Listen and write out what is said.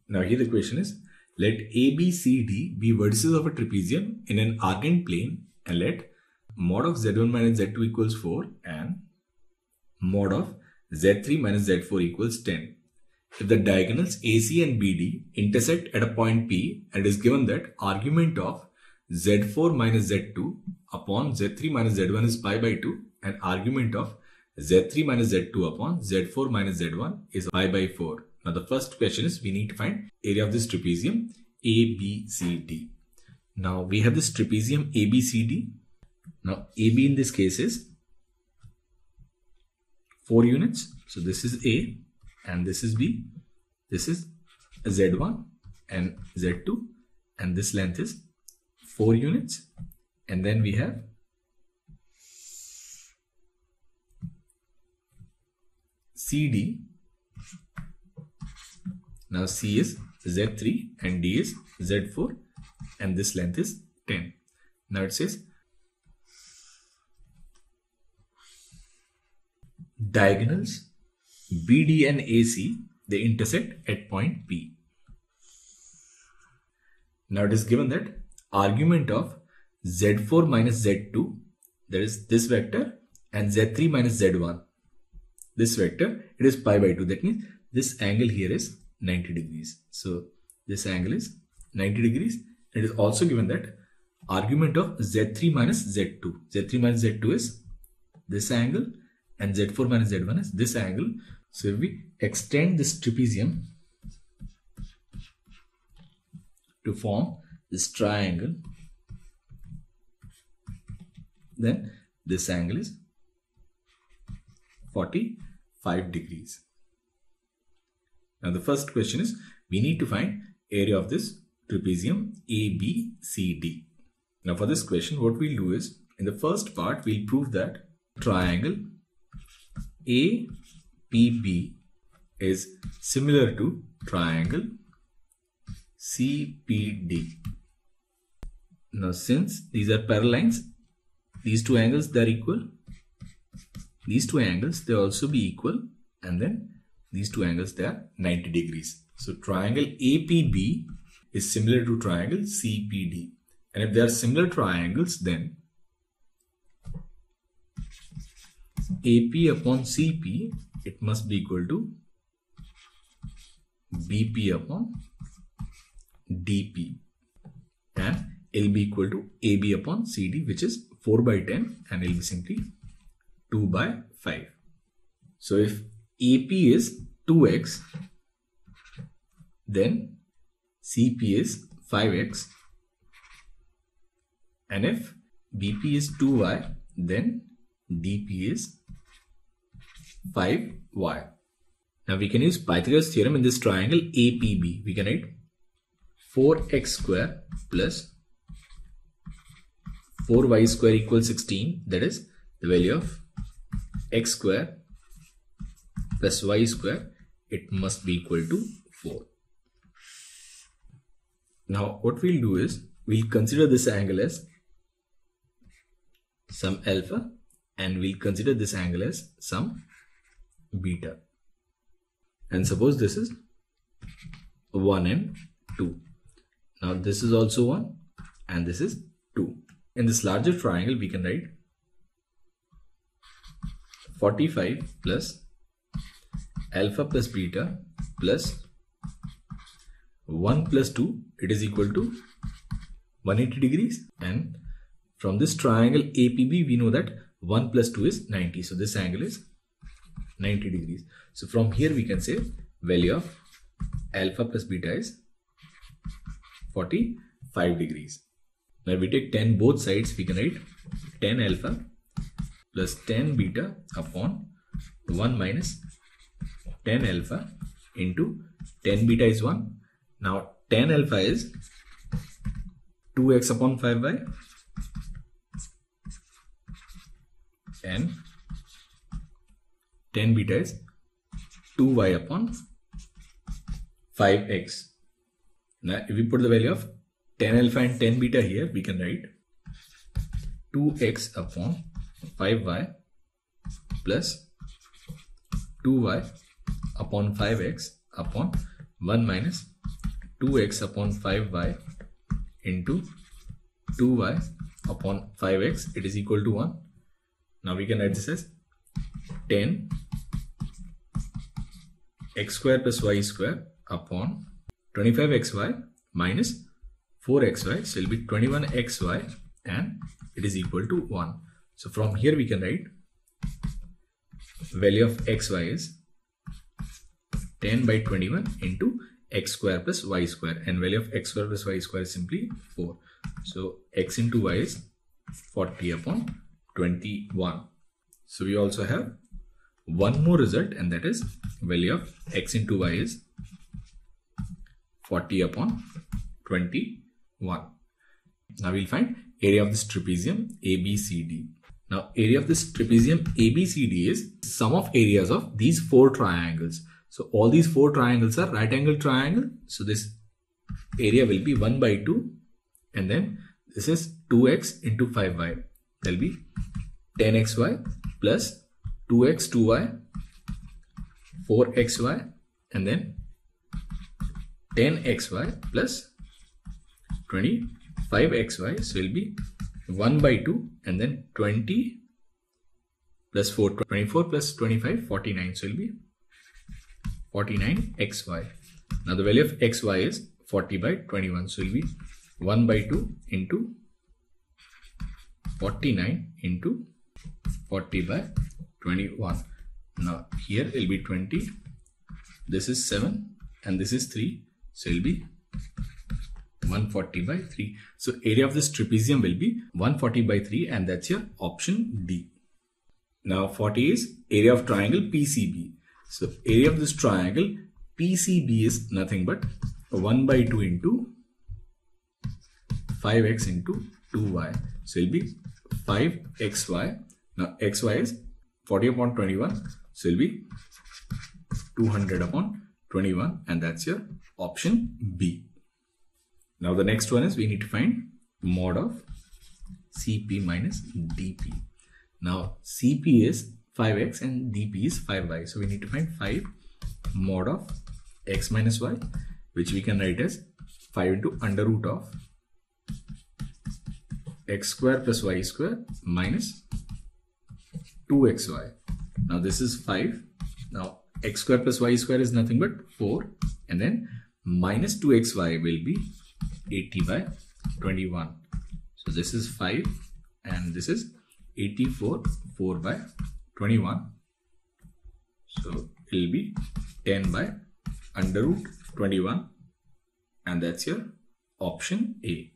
Now here the question is, let A, B, C, D be vertices of a trapezium in an arcant plane, and let mod of Z1 minus Z2 equals 4 and mod of Z3 minus Z4 equals 10. If the diagonals AC and BD intersect at a point P, and it is given that argument of Z4 minus Z2 upon Z3 minus Z1 is pi by 2 and argument of Z3 minus Z2 upon Z4 minus Z1 is pi by 4. Now the first question is, we need to find area of this trapezium ABCD. Now we have this trapezium ABCD. Now AB in this case is 4 units. So this is A and this is B. This is Z1 and Z2 and this length is 4 units. And then we have CD. Now C is Z3 and D is Z4 and this length is 10. Now it says diagonals BD and AC, they intersect at point P. Now it is given that argument of Z4 minus Z2, that is this vector, and Z3 minus Z1, this vector, it is pi by 2. That means this angle here is 90 degrees. So this angle is 90 degrees. It is also given that argument of Z3 minus Z2. Z3 minus Z2 is this angle and Z4 minus Z1 is this angle. So if we extend this trapezium to form this triangle, then this angle is 45 degrees. Now the first question is, we need to find area of this trapezium ABCD. Now for this question, what we'll do is, in the first part, we'll prove that triangle APB is similar to triangle CPD. Now since these are parallel lines, these two angles, they are equal. These two angles, they also be equal, and then these two angles, they are 90 degrees. So triangle APB is similar to triangle CPD. And if they are similar triangles, then AP upon CP, it must be equal to BP upon DP. And it will be equal to AB upon CD, which is 4 by 10, and it will be simply 2 by 5. So if AP is 2x, then CP is 5x, and if BP is 2y, then DP is 5y. Now we can use Pythagoras theorem in this triangle APB. We can write 4x square plus 4y square equals 16. That is the value of x square plus y square. It must be equal to 4. Now what we'll do is, we'll consider this angle as some alpha and we'll consider this angle as some beta. And suppose this is 1 and 2. Now this is also 1 and this is 2. In this larger triangle, we can write 45 plus alpha plus beta plus 1 plus 2, it is equal to 180 degrees. And from this triangle APB, we know that 1 plus 2 is 90. So this angle is 90 degrees. So from here we can say value of alpha plus beta is 45 degrees. Now if we take 10 both sides, we can write 10 alpha plus 10 beta upon 1 minus 10 alpha into 10 beta is 1. Now 10 alpha is 2x upon 5y and 10 beta is 2y upon 5x. Now if we put the value of 10 alpha and 10 beta here, we can write 2x upon 5y plus 2y upon 5x upon 1 minus 2x upon 5y into 2y upon 5x, it is equal to 1. Now we can write this as 10 x square plus y square upon 25xy minus 4xy. So it will be 21xy and it is equal to 1. So from here we can write value of xy is 10 by 21 into x square plus y square, and value of x square plus y square is simply 4. So x into y is 40 upon 21. So we also have one more result, and that is value of x into y is 40 upon 21. Now we'll find area of this trapezium ABCD. Now area of this trapezium ABCD is sum of areas of these 4 triangles. So all these 4 triangles are right angle triangle. So this area will be 1 by 2, and then this is 2x into 5y. That will be 10xy plus 2x 2y, 4xy, and then 10xy plus 25xy. So it will be 1 by 2, and then 20 plus 4, 24 plus 25, 49. So it will be 49xy. Now the value of xy is 40 by 21. So it will be 1 by 2 into 49 into 40 by 21. Now here it will be 20. This is 7 and this is 3. So it will be 140 by 3. So area of this trapezium will be 140 by 3, and that's your option D. Now 40 is area of triangle PCB. So area of this triangle PCB is nothing but 1 by 2 into 5x into 2y. So it will be 5xy. Now xy is 40 upon 21. So it will be 200 upon 21, and that's your option B. Now the next one is we need to find mod of CP minus DP. Now CP is 5x and DP is 5y. So we need to find 5 mod of x minus y, which we can write as 5 into under root of x square plus y square minus 2xy. Now this is 5. Now x square plus y square is nothing but 4, and then minus 2xy will be 80 by 21. So this is 5 and this is 84, 4 by 21. So it will be 10 by under root 21, and that's your option A.